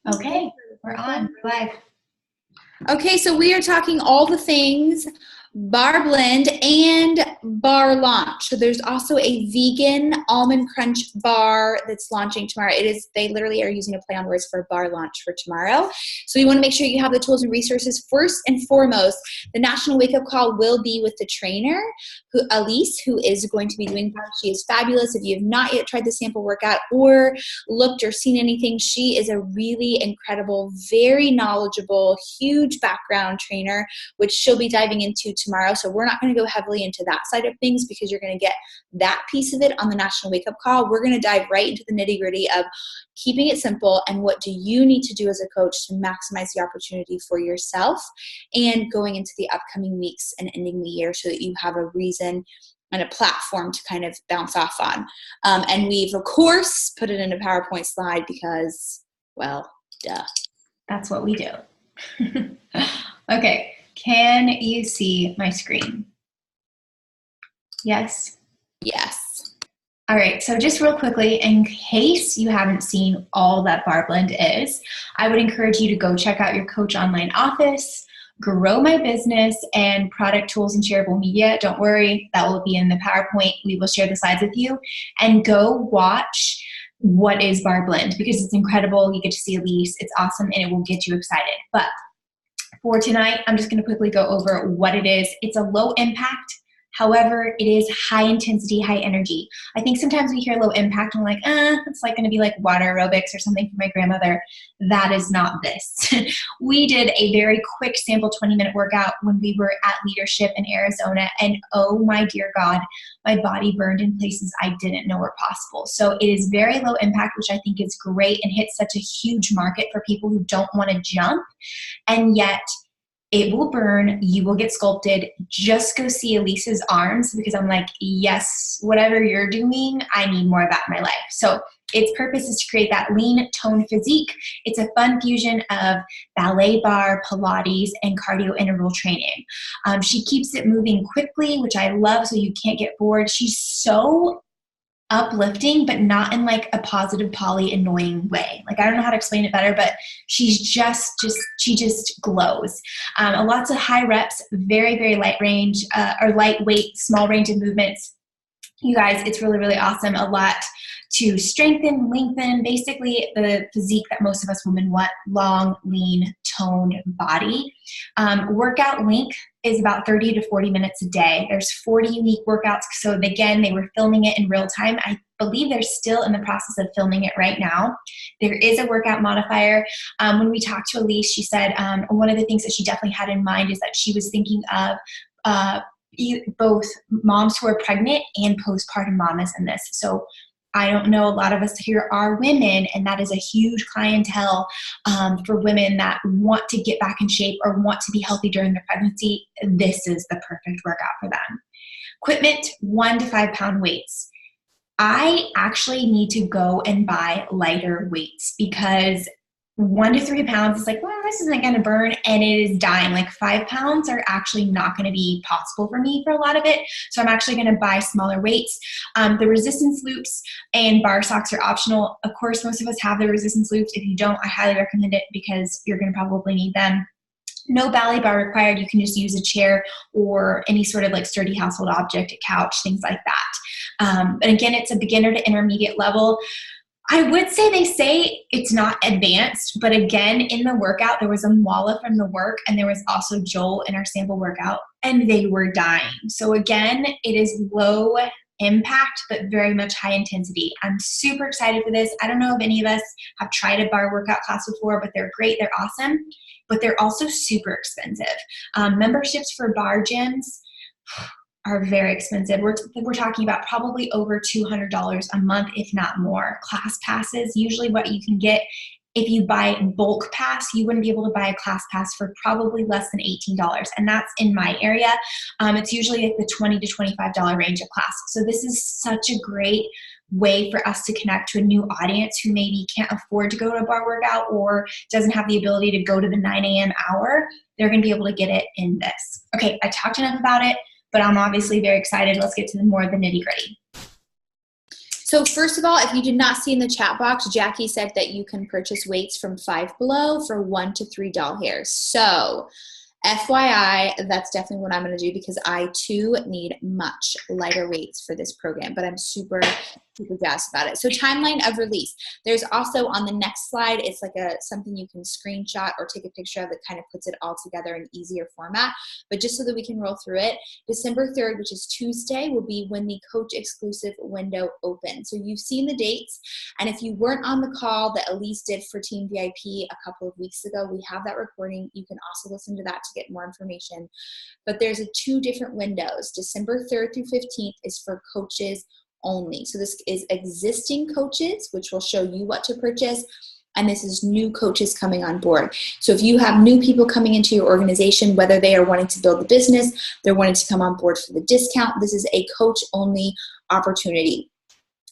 Okay, we're on. We're live. Okay, so we are talking all the things bar blend and bar launch. So there's also a vegan almond crunch bar that's launching tomorrow. They literally are using a play on words for bar launch for tomorrow. So you want to make sure you have the tools and resources. First and foremost, the national wake up call will be with the trainer, Elise, who is going to be doing that. She is fabulous. If you have not yet tried the sample workout or looked or seen anything, she is a really incredible, very knowledgeable, huge background trainer, which she'll be diving into tomorrow. So we're not going to go heavily into that side of things because you're going to get that piece of it on the national wake up call. We're going to dive right into the nitty gritty of keeping it simple and what do you need to do as a coach to maximize the opportunity for yourself and going into the upcoming weeks and ending the year so that you have a reason and a platform to kind of bounce off on. And we've, of course, put it in a PowerPoint slide because, well, duh. That's what we do. Okay, can you see my screen? Yes? Yes. All right, so just real quickly, in case you haven't seen all that Bar Blend is, I would encourage you to go check out your Coach Online Office, Grow My Business, and Product Tools and Shareable Media. Don't worry, that will be in the PowerPoint. We will share the slides with you. And go watch what is Bar Blend because it's incredible. You get to see Elise. It's awesome, and it will get you excited. But for tonight, I'm just going to quickly go over what it is. It's a low impact. However, it is high intensity, high energy. I think sometimes we hear low impact and we're like, it's like going to be like water aerobics or something for my grandmother. That is not this. We did a very quick sample 20-minute workout when we were at Leadership in Arizona, and oh my dear God, my body burned in places I didn't know were possible. So it is very low impact, which I think is great and hits such a huge market for people who don't want to jump, and yet it will burn, you will get sculpted. Just go see Elise's arms because I'm like, yes, whatever you're doing, I need more of that in my life. So its purpose is to create that lean tone physique. It's a fun fusion of ballet bar, Pilates, and cardio interval training. She keeps it moving quickly, which I love, so you can't get bored. She's so uplifting, but not in like a positive poly annoying way. Like, I don't know how to explain it better, but she just glows. Lots of high reps, very, very light range, or lightweight, small range of movements. You guys, it's really, really awesome. A lot to strengthen, lengthen, basically the physique that most of us women want, long, lean, toned body. Workout length is about 30 to 40 minutes a day. There's 40 unique workouts. So again, they were filming it in real time. I believe they're still in the process of filming it right now. There is a workout modifier. When we talked to Elise, she said one of the things that she definitely had in mind is that she was thinking of both moms who are pregnant and postpartum mamas in this. So I don't know, a lot of us here are women, and that is a huge clientele for women that want to get back in shape or want to be healthy during their pregnancy. This is the perfect workout for them. Equipment, 1 to 5 pound weights. I actually need to go and buy lighter weights because 1 to 3 pounds is like, well, this isn't going to burn, and it is dying. Like 5 pounds are actually not going to be possible for me for a lot of it. So I'm actually going to buy smaller weights. The resistance loops and bar socks are optional. Of course, most of us have the resistance loops. If you don't, I highly recommend it because you're going to probably need them. No ballet bar required. You can just use a chair or any sort of like sturdy household object, a couch, things like that. But again, it's a beginner to intermediate level. I would say they say it's not advanced, but again, in the workout, there was a Mwala from the work, and there was also Joel in our sample workout, and they were dying. So again, it is low impact, but very much high intensity. I'm super excited for this. I don't know if any of us have tried a bar workout class before, but they're great. They're awesome, but they're also super expensive. Memberships for bar gyms are very expensive. We're talking about probably over $200 a month, if not more. Class passes, usually what you can get if you buy bulk pass, you wouldn't be able to buy a class pass for probably less than $18. And that's in my area. It's usually at the $20 to $25 range of class. So this is such a great way for us to connect to a new audience who maybe can't afford to go to a bar workout or doesn't have the ability to go to the 9 a.m. hour. They're going to be able to get it in this. Okay, I talked enough about it, but I'm obviously very excited. Let's get to more of the nitty gritty. So first of all, if you did not see in the chat box, Jackie said that you can purchase weights from Five Below for $1 to $3 hairs. So FYI, that's definitely what I'm going to do because I too need much lighter weights for this program, but I'm super jazzed about it. So timeline of release. There's also on the next slide, it's like something you can screenshot or take a picture of that kind of puts it all together in easier format. But just so that we can roll through it, December 3rd, which is Tuesday, will be when the coach exclusive window opens. So you've seen the dates. And if you weren't on the call that Elise did for Team VIP a couple of weeks ago, we have that recording. You can also listen to that to get more information. But there's two different windows. December 3rd through 15th is for coaches only. So this is existing coaches, which will show you what to purchase. And this is new coaches coming on board. So if you have new people coming into your organization, whether they are wanting to build the business, they're wanting to come on board for the discount, this is a coach only opportunity.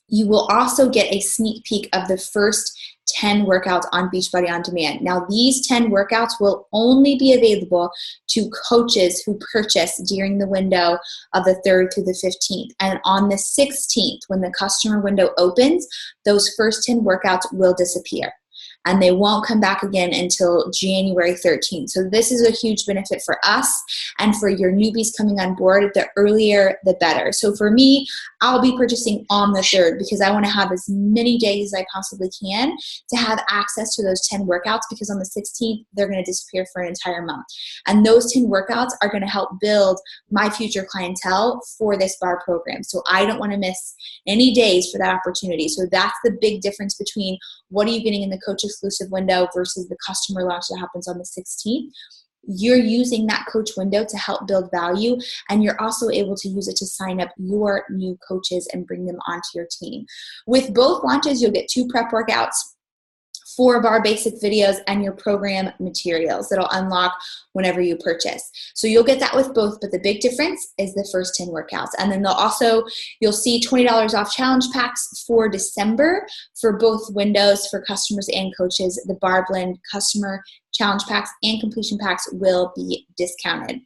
You will also get a sneak peek of the first 10 workouts on Beachbody On Demand. Now, these 10 workouts will only be available to coaches who purchase during the window of the 3rd through the 15th. And on the 16th, when the customer window opens, those first 10 workouts will disappear. And they won't come back again until January 13th. So this is a huge benefit for us and for your newbies coming on board. The earlier, the better. So for me, I'll be purchasing on the 3rd because I want to have as many days as I possibly can to have access to those 10 workouts, because on the 16th, they're going to disappear for an entire month. And those 10 workouts are going to help build my future clientele for this bar program. So I don't want to miss any days for that opportunity. So that's the big difference between what are you getting in the coach exclusive window versus the customer launch that happens on the 16th. You're using that coach window to help build value, and you're also able to use it to sign up your new coaches and bring them onto your team. With both launches, you'll get 2 prep workouts, 4 bar basic videos, and your program materials that'll unlock whenever you purchase. So you'll get that with both, but the big difference is the first 10 workouts. And then you'll see $20 off challenge packs for December for both windows for customers and coaches. The Bar Blend customer challenge packs and completion packs will be discounted.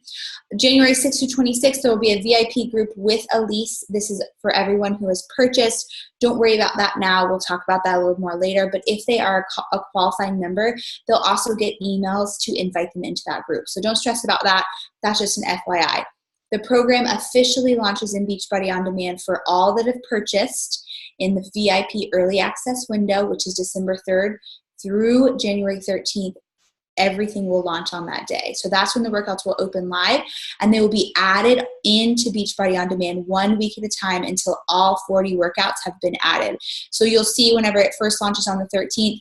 January 6th to 26th, there will be a VIP group with Elise. This is for everyone who has purchased. Don't worry about that now. We'll talk about that a little more later. But if they are a qualifying member, they'll also get emails to invite them into that group. So don't stress about that. That's just an FYI. The program officially launches in Beachbody On Demand for all that have purchased in the VIP early access window, which is December 3rd through January 13th. Everything will launch on that day. So that's when the workouts will open live, and they will be added into Beachbody On Demand 1 week at a time until all 40 workouts have been added. So you'll see whenever it first launches on the 13th,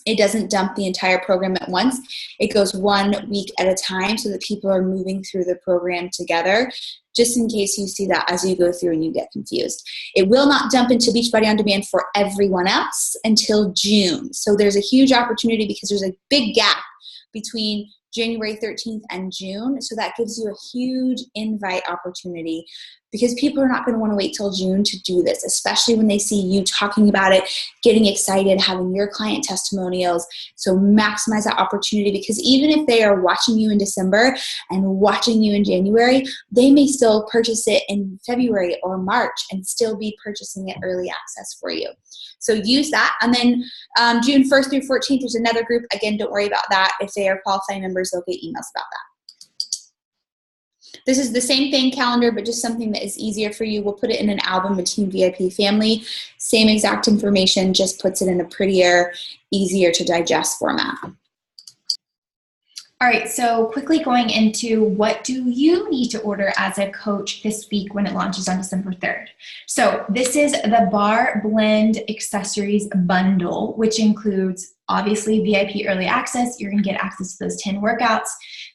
it doesn't dump the entire program at once. It goes 1 week at a time so that people are moving through the program together, just in case you see that as you go through and you get confused. It will not dump into Beachbody On Demand for everyone else until June. So there's a huge opportunity because there's a big gap between January 13th and June. So that gives you a huge invite opportunity, because people are not going to want to wait till June to do this, especially when they see you talking about it, getting excited, having your client testimonials. So maximize that opportunity, because even if they are watching you in December and watching you in January, they may still purchase it in February or March and still be purchasing it early access for you. So use that. And then June 1st through 14th, there's another group. Again, don't worry about that. If they are qualifying members, they'll get emails about that. This is the same thing calendar, but just something that is easier for you. We'll put it in an album with Team VIP family. Same exact information, just puts it in a prettier, easier to digest format. All right, so quickly going into what do you need to order as a coach this week when it launches on December 3rd. So this is the Bar Blend Accessories Bundle, which includes obviously VIP early access. You're gonna get access to those 10 workouts,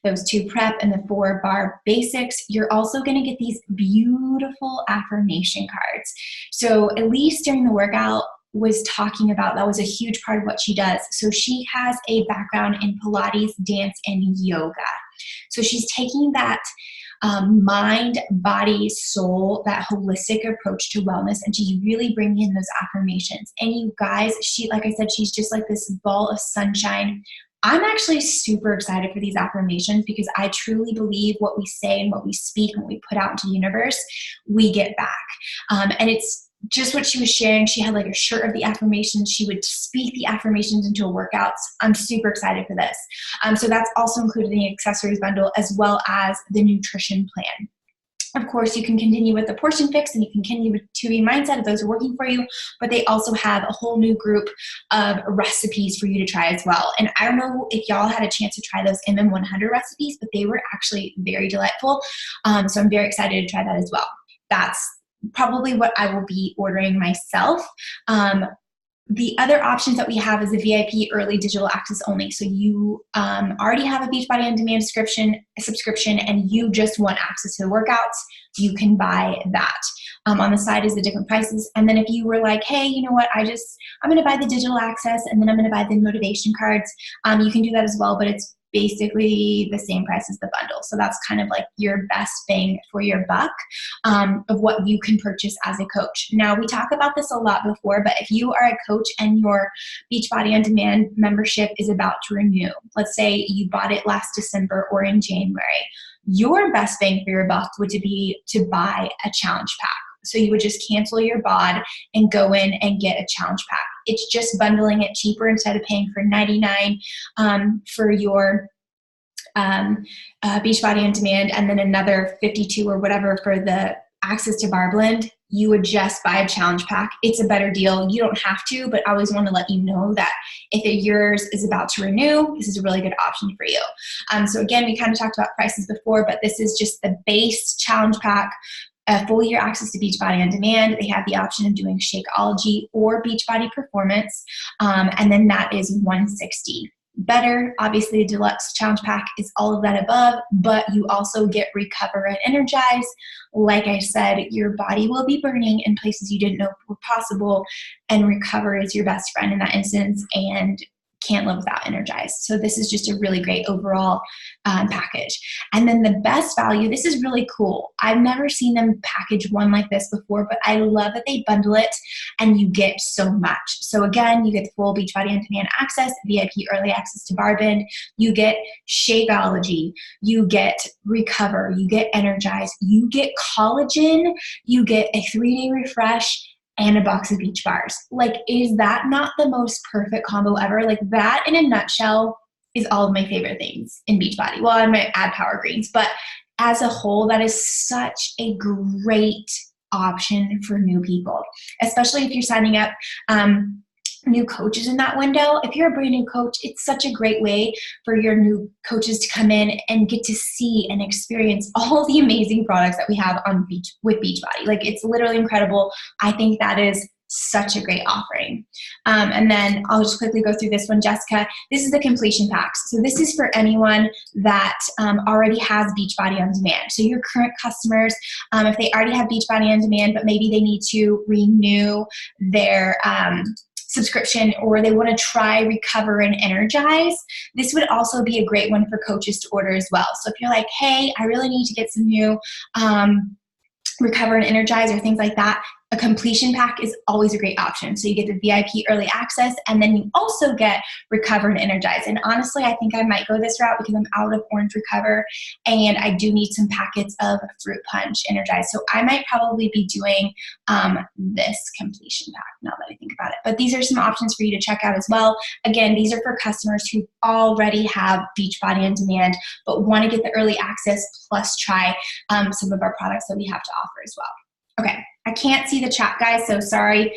those 2 prep, and the 4 bar basics. You're also gonna get these beautiful affirmation cards. So at least during the workout, was talking about that was a huge part of what she does. So she has a background in Pilates, dance, and yoga. So she's taking that mind, body, soul, that holistic approach to wellness, and she's really bringing in those affirmations. And you guys, like I said, she's just like this ball of sunshine. I'm actually super excited for these affirmations because I truly believe what we say and what we speak and what we put out into the universe, we get back. And it's just what she was sharing, she had like a shirt of the affirmations. She would speak the affirmations into her workouts. I'm super excited for this. So that's also included in the accessories bundle, as well as the nutrition plan. Of course, you can continue with the portion fix and you can continue with 2B mindset if those are working for you, but they also have a whole new group of recipes for you to try as well. And I don't know if y'all had a chance to try those MM100 recipes, but they were actually very delightful. So I'm very excited to try that as well. That's probably what I will be ordering myself. The other options that we have is a VIP early digital access only. So you already have a Beachbody On Demand subscription and you just want access to the workouts, you can buy that. On the side is the different prices. And then if you were like, hey, you know what, I'm going to buy the digital access and then I'm going to buy the motivation cards, you can do that as well, but it's basically the same price as the bundle. So that's kind of like your best bang for your buck of what you can purchase as a coach. Now, we talk about this a lot before, but if you are a coach and your Beachbody On Demand membership is about to renew, let's say you bought it last December or in January, your best bang for your buck would be to buy a challenge pack. So you would just cancel your BOD and go in and get a challenge pack. It's just bundling it cheaper instead of paying for $99 for your Beachbody On Demand and then another $52 or whatever for the access to Barre Blend. You would just buy a challenge pack. It's a better deal. You don't have to, but I always want to let you know that if yours is about to renew, this is a really good option for you. So again, we kind of talked about prices before, but this is just the base challenge pack. A full year access to Beachbody On Demand. They have the option of doing Shakeology or Beachbody Performance, and then that is $160. Better, obviously, the deluxe challenge pack is all of that above, but you also get Recover and Energize. Like I said, your body will be burning in places you didn't know were possible, and Recover is your best friend in that instance and can't live without Energize. So this is just a really great overall package. And then the best value, this is really cool. I've never seen them package one like this before, but I love that they bundle it and you get so much. So again, you get the full Beachbody On Demand access, VIP early access to Barre Blend, you get Shakeology, you get Recover, you get Energize, you get collagen, you get a 3-day refresh, and a box of beach bars. Like, is that not the most perfect combo ever? Like, that in a nutshell is all of my favorite things in Beachbody. Well, I might add Power Greens, but as a whole, that is such a great option for new people, especially if you're signing up new coaches in that window. If you're a brand new coach, it's such a great way for your new coaches to come in and get to see and experience all the amazing products that we have on with Beachbody. Like, it's literally incredible. I think that is such a great offering. And then I'll just quickly go through this one, Jessica. This is the completion packs. So this is for anyone that already has Beachbody On Demand. So your current customers, if they already have Beachbody On Demand, but maybe they need to renew their subscription, or they want to try Recover and Energize, this would also be a great one for coaches to order as well. So if you're like, hey, I really need to get some new Recover and Energize or things like that, a completion pack is always a great option. So you get the VIP early access, and then you also get Recover and Energize. And honestly, I think I might go this route because I'm out of Orange Recover, and I do need some packets of Fruit Punch Energize. So I might probably be doing this completion pack now that I think about it. But these are some options for you to check out as well. Again, these are for customers who already have Beachbody On Demand, but want to get the early access plus try some of our products that we have to offer as well. Okay, I can't see the chat, guys, so sorry.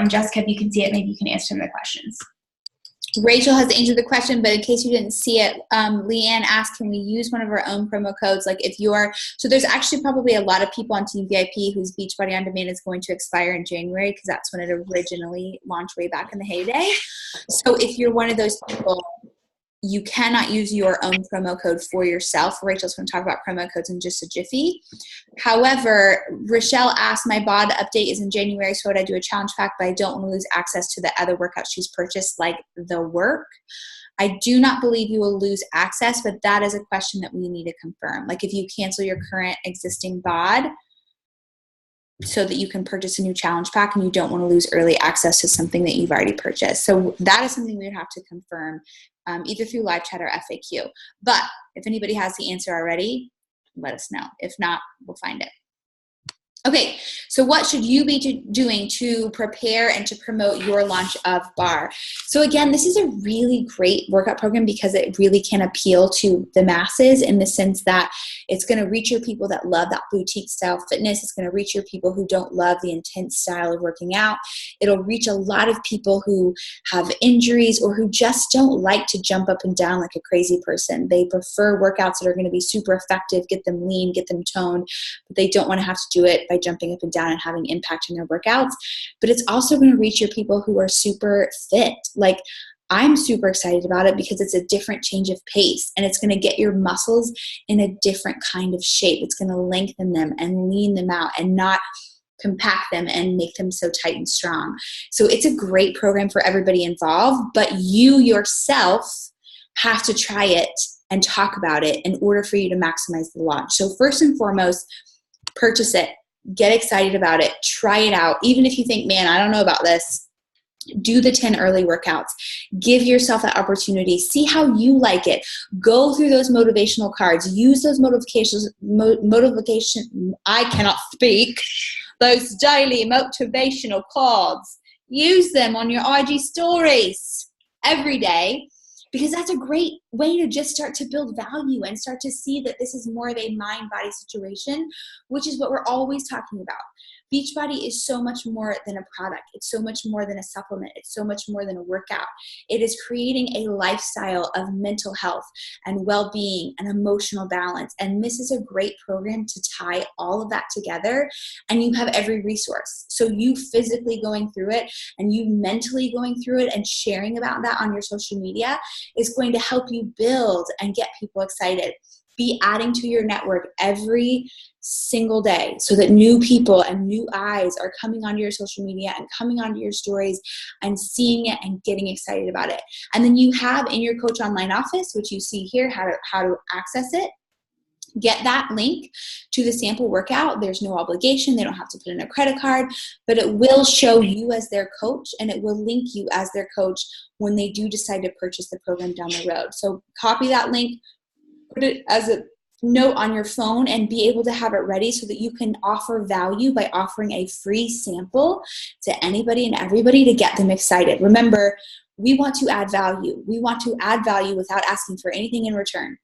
Jessica, if you can see it, maybe you can answer some of the questions. Rachel has answered the question, but in case you didn't see it, Leanne asked, can we use one of our own promo codes? Like, if you're, so there's actually probably a lot of people on Team VIP whose Beachbody On Demand is going to expire in January, because that's when it originally launched way back in the heyday. So if you're one of those people, you cannot use your own promo code for yourself. Rachel's going to talk about promo codes in just a jiffy. However, Rochelle asked, my BOD update is in January, so would I do a challenge pack, but I don't want to lose access to the other workouts she's purchased, like the work. I do not believe you will lose access, but that is a question that we need to confirm. Like, if you cancel your current existing BOD so that you can purchase a new challenge pack and you don't want to lose early access to something that you've already purchased. So that is something we would have to confirm either through live chat or FAQ. But if anybody has the answer already, let us know. If not, we'll find it. Okay, so what should you be doing to prepare and to promote your launch of Barre? So again, this is a really great workout program because it really can appeal to the masses in the sense that it's going to reach your people that love that boutique style fitness. It's going to reach your people who don't love the intense style of working out. It'll reach a lot of people who have injuries or who just don't like to jump up and down like a crazy person. They prefer workouts that are going to be super effective, get them lean, get them toned, but they don't want to have to do it by jumping up and down and having impact in their workouts. But it's also going to reach your people who are super fit. Like, I'm super excited about it because it's a different change of pace, and it's going to get your muscles in a different kind of shape. It's going to lengthen them and lean them out and not compact them and make them so tight and strong. So it's a great program for everybody involved, but you yourself have to try it and talk about it in order for you to maximize the launch. So first and foremost, purchase it, get excited about it, try it out. Even if you think, man, I don't know about this, do the 10 early workouts. Give yourself that opportunity. See how you like it. Go through those motivational cards. Use those I cannot speak, those daily motivational cards. Use them on your IG stories every day, because that's a great way to just start to build value and start to see that this is more of a mind-body situation, which is what we're always talking about. Beachbody is so much more than a product. It's so much more than a supplement. It's so much more than a workout. It is creating a lifestyle of mental health and well-being and emotional balance. And this is a great program to tie all of that together, and you have every resource. So you physically going through it and you mentally going through it and sharing about that on your social media is going to help you build and get people excited. Be adding to your network every single day so that new people and new eyes are coming onto your social media and coming onto your stories and seeing it and getting excited about it. And then you have in your Coach Online office, which you see here, how to access it. Get that link to the sample workout. There's no obligation. They don't have to put in a credit card, but it will show you as their coach, and it will link you as their coach when they do decide to purchase the program down the road. So copy that link, put it as a note on your phone, and be able to have it ready so that you can offer value by offering a free sample to anybody and everybody to get them excited. Remember, we want to add value. We want to add value without asking for anything in return.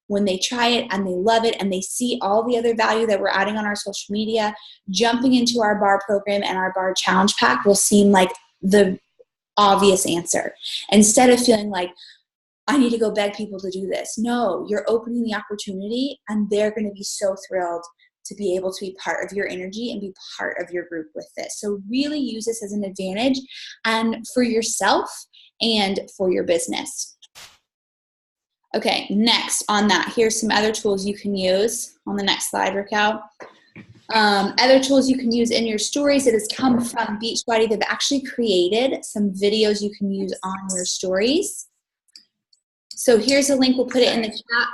When they try it and they love it and they see all the other value that we're adding on our social media, jumping into our Barre program and our Barre challenge pack will seem like the obvious answer. Instead of feeling like, I need to go beg people to do this. No, you're opening the opportunity, and they're going to be so thrilled to be able to be part of your energy and be part of your group with this. So really use this as an advantage and for yourself and for your business. Okay, next on that, here's some other tools you can use on the next slide, Raquel. Other tools you can use in your stories that has come from Beachbody. They've actually created some videos you can use on your stories. So here's a link. We'll put it in the chat,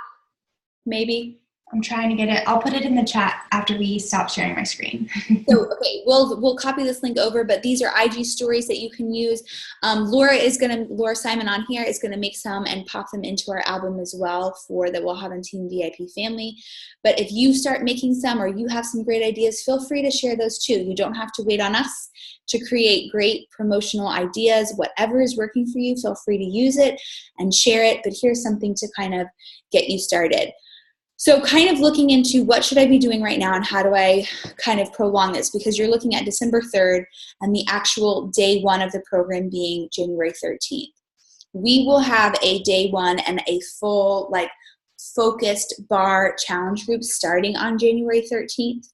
maybe. I'm trying to get it. I'll put it in the chat after we stop sharing my screen. So, okay, we'll copy this link over, but these are IG stories that you can use. Laura Simon on here is gonna make some and pop them into our album as well that we'll have on Team VIP Family. But if you start making some or you have some great ideas, feel free to share those too. You don't have to wait on us to create great promotional ideas. Whatever is working for you, feel free to use it and share it. But here's something to kind of get you started. So kind of looking into what should I be doing right now and how do I kind of prolong this, because you're looking at December 3rd and the actual day one of the program being January 13th. We will have a day one and a full focused Barre challenge group starting on January 13th.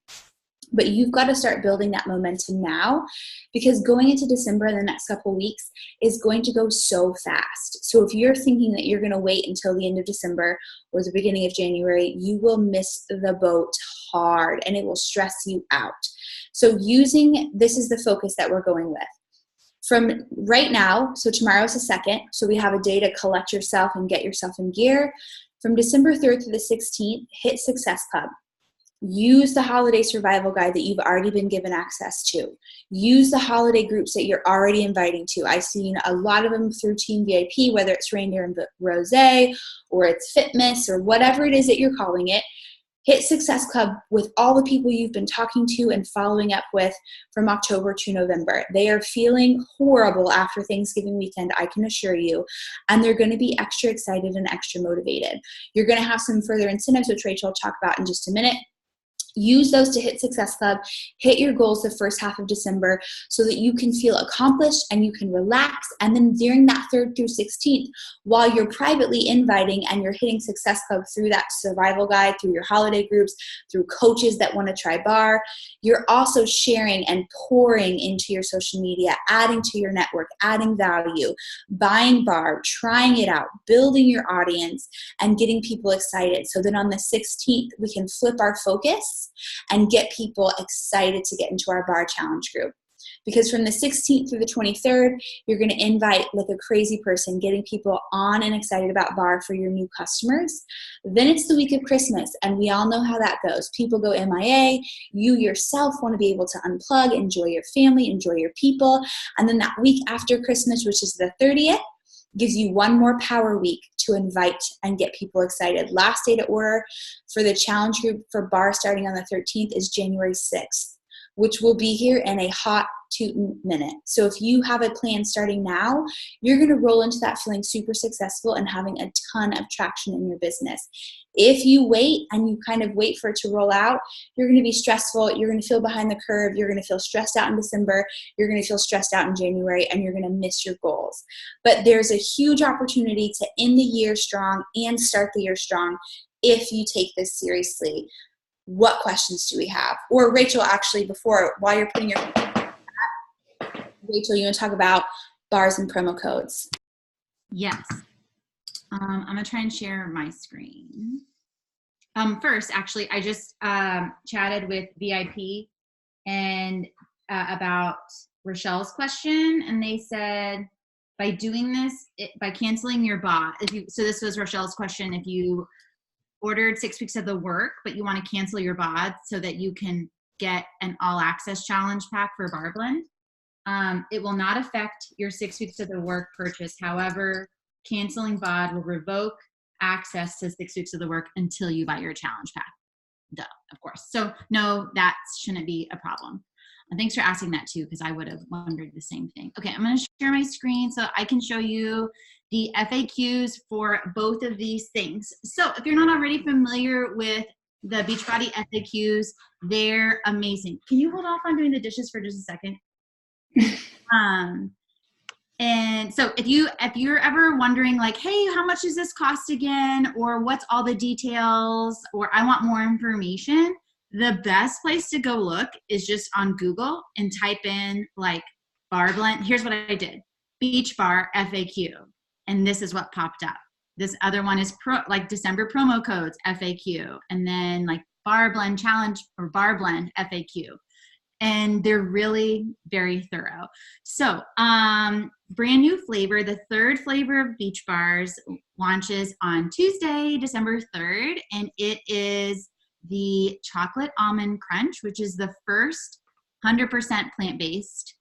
But you've got to start building that momentum now, because going into December in the next couple of weeks is going to go so fast. So if you're thinking that you're going to wait until the end of December or the beginning of January, you will miss the boat hard and it will stress you out. So this is the focus that we're going with. From right now, so tomorrow's the 2nd, so we have a day to collect yourself and get yourself in gear. From December 3rd to the 16th, hit Success Club. Use the holiday survival guide that you've already been given access to. Use the holiday groups that you're already inviting to. I've seen a lot of them through Team VIP, whether it's Reindeer and Rosé or it's Fitmas or whatever it is that you're calling it. Hit Success Club with all the people you've been talking to and following up with from October to November. They are feeling horrible after Thanksgiving weekend, I can assure you, and they're going to be extra excited and extra motivated. You're going to have some further incentives, which Rachel will talk about in just a minute. Use those to hit Success Club, hit your goals the first half of December so that you can feel accomplished and you can relax. And then during that 3rd through 16th, while you're privately inviting and you're hitting Success Club through that survival guide, through your holiday groups, through coaches that want to try Barre, you're also sharing and pouring into your social media, adding to your network, adding value, buying Barre, trying it out, building your audience, and getting people excited. So then on the 16th, we can flip our focus and get people excited to get into our Barre Challenge group. Because from the 16th through the 23rd, you're going to invite like a crazy person, getting people on and excited about Barre for your new customers. Then it's the week of Christmas, and we all know how that goes. People go MIA. You yourself want to be able to unplug, enjoy your family, enjoy your people. And then that week after Christmas, which is the 30th, gives you one more power week to invite and get people excited. Last day to order for the challenge group for Barre starting on the 13th is January 6th, which will be here in a hot tootin' minute. So if you have a plan starting now, you're going to roll into that feeling super successful and having a ton of traction in your business. If you wait and you kind of wait for it to roll out, you're going to be stressful. You're going to feel behind the curve. You're going to feel stressed out in December. You're going to feel stressed out in January, and you're going to miss your goals. But there's a huge opportunity to end the year strong and start the year strong if you take this seriously. What questions do we have? Or Rachel, actually, while you're putting your Rachel, you want to talk about Barres and promo codes? Yes. I'm going to try and share my screen. First, actually, I just chatted with VIP and about Rochelle's question, and they said by doing this, by canceling your bot, so this was Rochelle's question, if you ordered 6 weeks of the work, but you want to cancel your bot so that you can get an all access challenge pack for Barre Blend, it will not affect your 6 weeks of the work purchase. However, canceling BOD will revoke access to 6 weeks of the work until you buy your challenge pack. Duh, of course. So no, that shouldn't be a problem. And thanks for asking that too, because I would have wondered the same thing. Okay, I'm going to share my screen so I can show you the FAQs for both of these things. So if you're not already familiar with the Beachbody FAQs, they're amazing. Can you hold off on doing the dishes for just a second? And so if you're ever wondering like, hey, how much does this cost again? Or what's all the details? Or I want more information, the best place to go look is just on Google and type in like Barre Blend. Here's what I did. Beach Bar FAQ. And this is what popped up. This other one is like December promo codes FAQ. And then like Barre Blend Challenge or Barre Blend FAQ. And they're really very thorough. So brand new flavor, the third flavor of Beach Bars launches on Tuesday, December 3rd. And it is the chocolate almond crunch, which is the first 100% plant-based,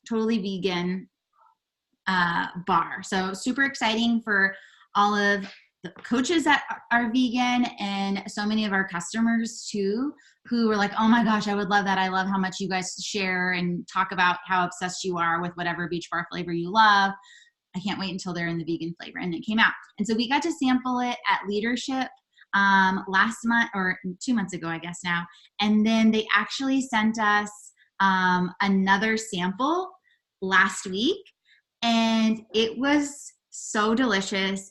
totally vegan bar. So super exciting for all of the coaches that are vegan and so many of our customers too, who were like, oh my gosh, I would love that. I love how much you guys share and talk about how obsessed you are with whatever Beach Bar flavor you love. I can't wait until they're in the vegan flavor. And it came out. And so we got to sample it at Leadership last month or 2 months ago, I guess now. And then they actually sent us another sample last week. And it was so delicious.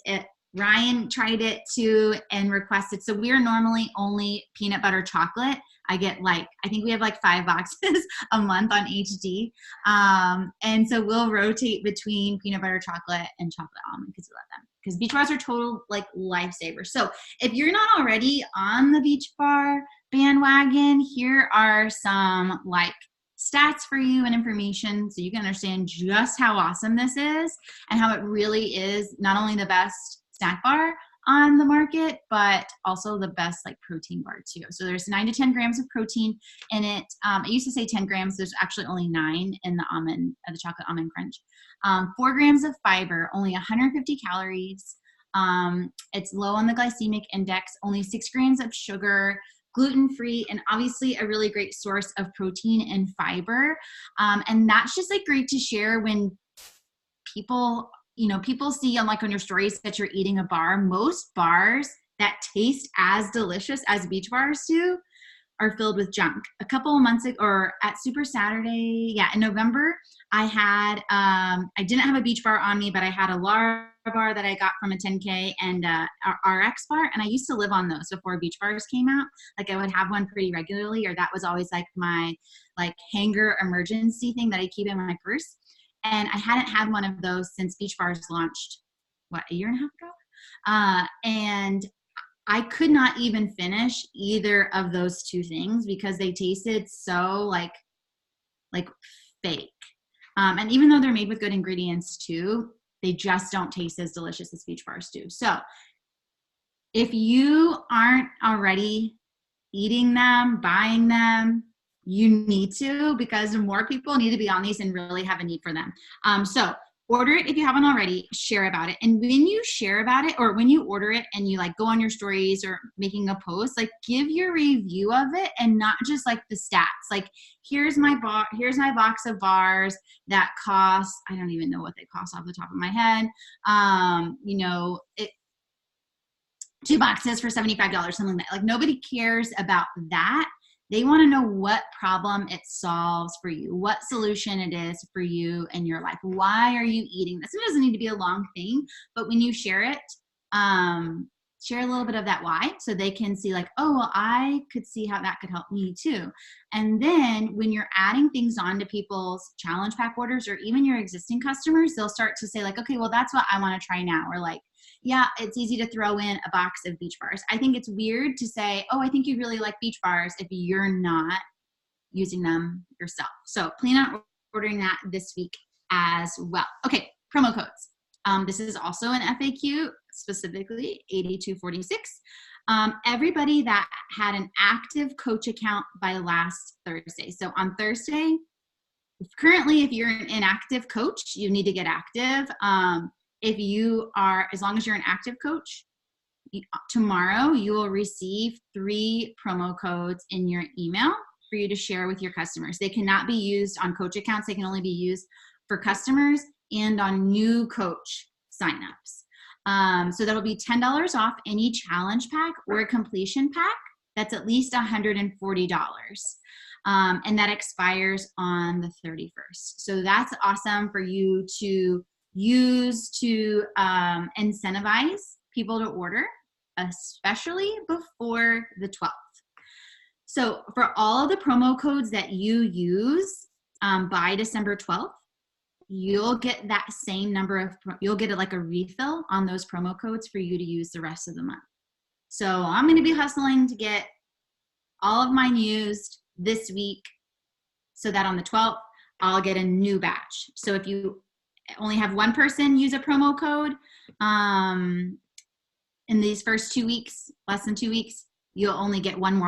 Ryan tried it too and requested. So we're normally only peanut butter chocolate. I think we have like 5 boxes a month on HD. And so we'll rotate between peanut butter chocolate and chocolate almond because we love them. Because Beach Bars are total like lifesavers. So if you're not already on the Beach Bar bandwagon, here are some like stats for you and information so you can understand just how awesome this is and how it really is not only the best snack bar on the market, but also the best like protein bar too. So there's 9 to 10 grams of protein in it. I used to say 10 grams. There's actually only 9 in the chocolate almond crunch. 4 grams of fiber, only 150 calories. It's low on the glycemic index, only 6 grams of sugar, gluten-free, and obviously a really great source of protein and fiber. And that's just like great to share when people, people see on your stories that you're eating a bar. Most bars that taste as delicious as beach bars do are filled with junk. A couple of months ago, or at Super Saturday, in November, I didn't have a beach bar on me, but I had a Lara bar that I got from a 10K and a RX bar, and I used to live on those before beach bars came out. Like I would have one pretty regularly, or that was always like my hanger emergency thing that I keep in my purse. And I hadn't had one of those since beach bars launched, a year and a half ago? And I could not even finish either of those two things because they tasted so like fake. And even though they're made with good ingredients too, they just don't taste as delicious as beach bars do. So if you aren't already eating them, buying them, you need to, because more people need to be on these and really have a need for them. So order it if you haven't already, share about it. And when you share about it, or when you order it and you go on your stories or making a post, give your review of it and not just the stats. Here's my box of bars that cost, I don't even know what they cost off the top of my head. 2 boxes for $75, something like that. Nobody cares about that. They want to know what problem it solves for you, what solution it is for you in your life. Why are you eating this? It doesn't need to be a long thing, but when you share it, share a little bit of that why, so they can see oh, well, I could see how that could help me too. And then when you're adding things on to people's challenge pack orders, or even your existing customers, they'll start to say okay, well, that's what I want to try now. Or yeah, it's easy to throw in a box of beach bars. I think it's weird to say, oh, I think you really like beach bars if you're not using them yourself. So plan on ordering that this week as well. Okay, promo codes. This is also an FAQ, specifically 8246. Everybody that had an active coach account by last Thursday. So on Thursday, currently, if you're an inactive coach, you need to get active. As long as you're an active coach, tomorrow you will receive 3 promo codes in your email for you to share with your customers. They cannot be used on coach accounts. They can only be used for customers and on new coach signups. So that'll be $10 off any challenge pack or completion pack that's at least $140. And that expires on the 31st. So that's awesome for you to use to incentivize people to order, especially before the 12th. So for all of the promo codes that you use by December 12th, you'll get that same number of, you'll get a refill on those promo codes for you to use the rest of the month. So I'm going to be hustling to get all of mine used this week so that on the 12th, I'll get a new batch. So if you only have one person use a promo code in these first 2 weeks, less than 2 weeks, you'll only get one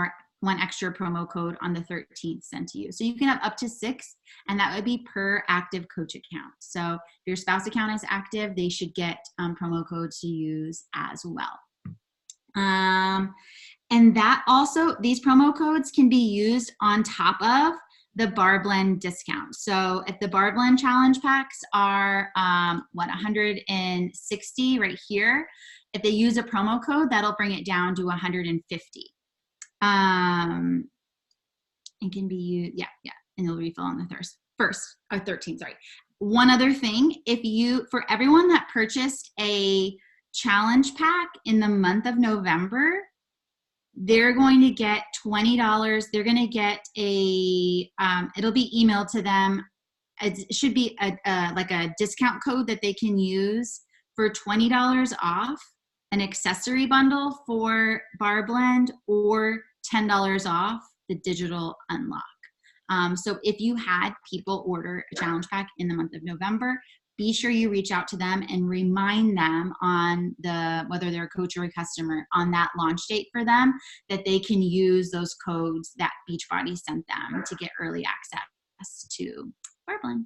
extra promo code on the 13th sent to you. So you can have up to 6, and that would be per active coach account. So if your spouse account is active, they should get promo codes to use as well. And that also, these promo codes can be used on top of the Bar Blend discount. So if the Bar Blend challenge packs are $160 right here, if they use a promo code, that'll bring it down to $150. It can be used, and you'll refill on the 13th, sorry. One other thing, for everyone that purchased a challenge pack in the month of November, they're going to get $20. They're going to get it'll be emailed to them. It should be a discount code that they can use for $20 off an accessory bundle for Bar Blend, or $10 off the digital unlock. So if you had people order a challenge pack in the month of November, be sure you reach out to them and remind them on whether they're a coach or a customer, on that launch date for them, that they can use those codes that Beachbody sent them to get early access to Bar Blend.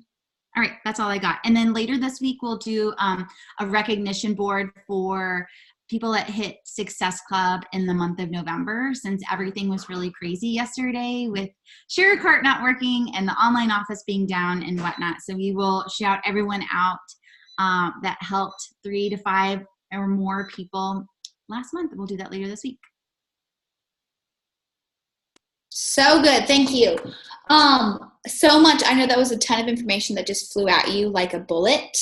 All right, that's all I got. And then later this week, we'll do a recognition board for people that hit Success Club in the month of November, since everything was really crazy yesterday with Share Cart not working and the online office being down and whatnot. So we will shout everyone out that helped 3 to 5 or more people last month. We'll do that later this week. So good. Thank you. So much. I know that was a ton of information that just flew at you like a bullet.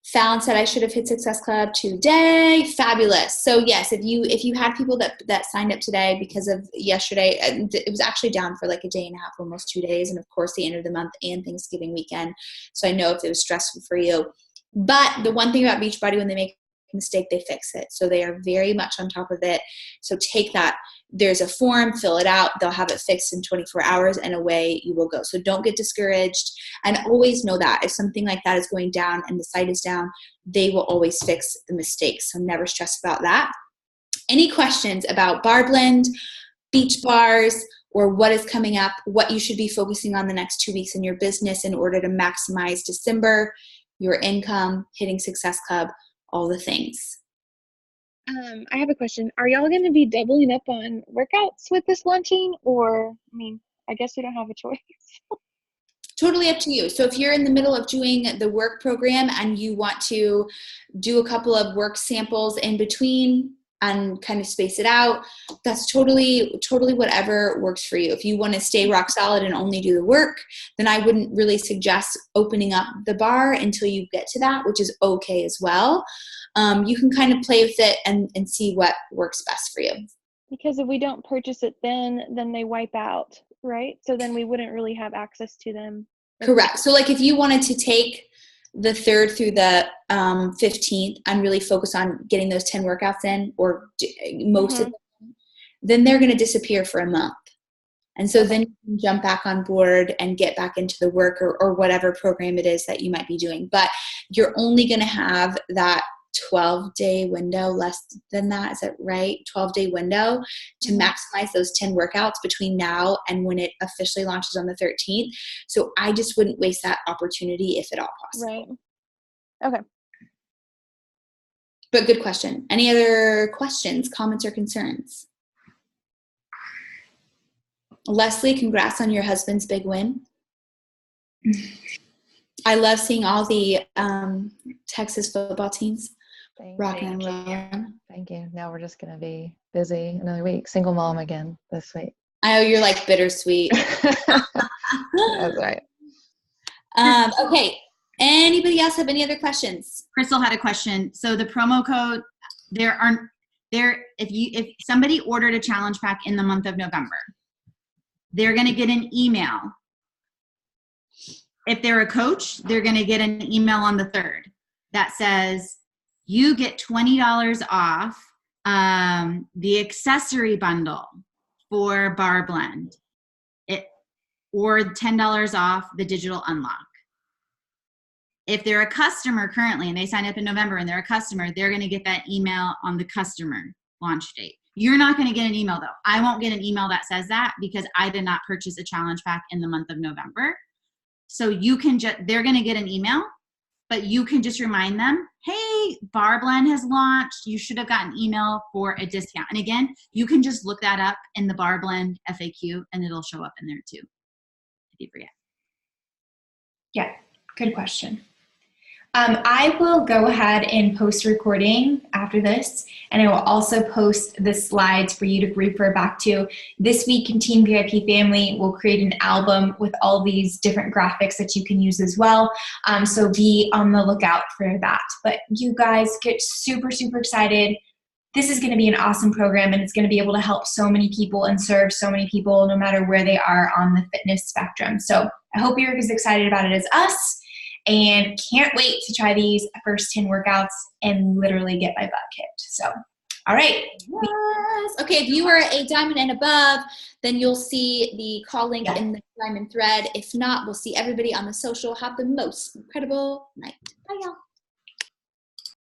Fallon said I should have hit Success Club today. Fabulous. So yes, if you had people that signed up today because of yesterday, it was actually down for like a day and a half, almost 2 days, and of course the end of the month and Thanksgiving weekend. So I know if it was stressful for you. But the one thing about Beachbody, when they make a mistake, they fix it. So they are very much on top of it. So take that. There's a form, fill it out. They'll have it fixed in 24 hours and away you will go. So don't get discouraged, and always know that if something like that is going down and the site is down, they will always fix the mistakes. So never stress about that. Any questions about Barre Blend, beach bars, or what is coming up, what you should be focusing on the next 2 weeks in your business in order to maximize December, your income, hitting Success Club, all the things? I have a question. Are y'all going to be doubling up on workouts with this launching? Or, I mean, I guess we don't have a choice. Totally up to you. So if you're in the middle of doing the work program and you want to do a couple of work samples in between and kind of space it out, that's totally whatever works for you. If you want to stay rock solid and only do the work, then I wouldn't really suggest opening up the bar until you get to that, which is okay as well. You can kind of play with it and see what works best for you. Because if we don't purchase it then they wipe out, right? So then we wouldn't really have access to them. Correct. So like if you wanted to take the 3rd through the 15th and really focus on getting those 10 workouts in, or most of them, then they're going to disappear for a month. And so then you can jump back on board and get back into the work or whatever program it is that you might be doing. But you're only going to have that 12-day window, less than that, is that right? 12-day window to maximize those 10 workouts between now and when it officially launches on the 13th. So I just wouldn't waste that opportunity if at all possible. Right. Okay. But good question. Any other questions, comments, or concerns? Leslie, congrats on your husband's big win. I love seeing all the Texas football teams rocking and rolling. Thank you. Now we're just going to be busy another week. Single mom again this week. I know you're like bittersweet. That's right. Okay. Anybody else have any other questions? Crystal had a question. So the promo code, if somebody ordered a challenge pack in the month of November, they're going to get an email. If they're a coach, they're going to get an email on the 3rd that says, you get $20 off the accessory bundle for Barre Blend, or $10 off the digital unlock. If they're a customer currently and they sign up in November and they're a customer, they're going to get that email on the customer launch date. You're not going to get an email though. I won't get an email that says that because I did not purchase a challenge pack in the month of November. So you can they're going to get an email, but you can just remind them, hey, Barre Blend has launched. You should have gotten an email for a discount. And again, you can just look that up in the Barre Blend FAQ and it'll show up in there too, if you forget. Yeah, good question. I will go ahead and post recording after this, and I will also post the slides for you to refer back to. This week in Team VIP Family, we'll create an album with all these different graphics that you can use as well. So be on the lookout for that. But you guys get super, super excited. This is going to be an awesome program, and it's going to be able to help so many people and serve so many people no matter where they are on the fitness spectrum. So I hope you're as excited about it as us. And can't wait to try these first 10 workouts and literally get my butt kicked. So, all right. Yes. Okay, if you are a diamond and above, then you'll see the call link in the diamond thread. If not, we'll see everybody on the social. Have the most incredible night. Bye, y'all.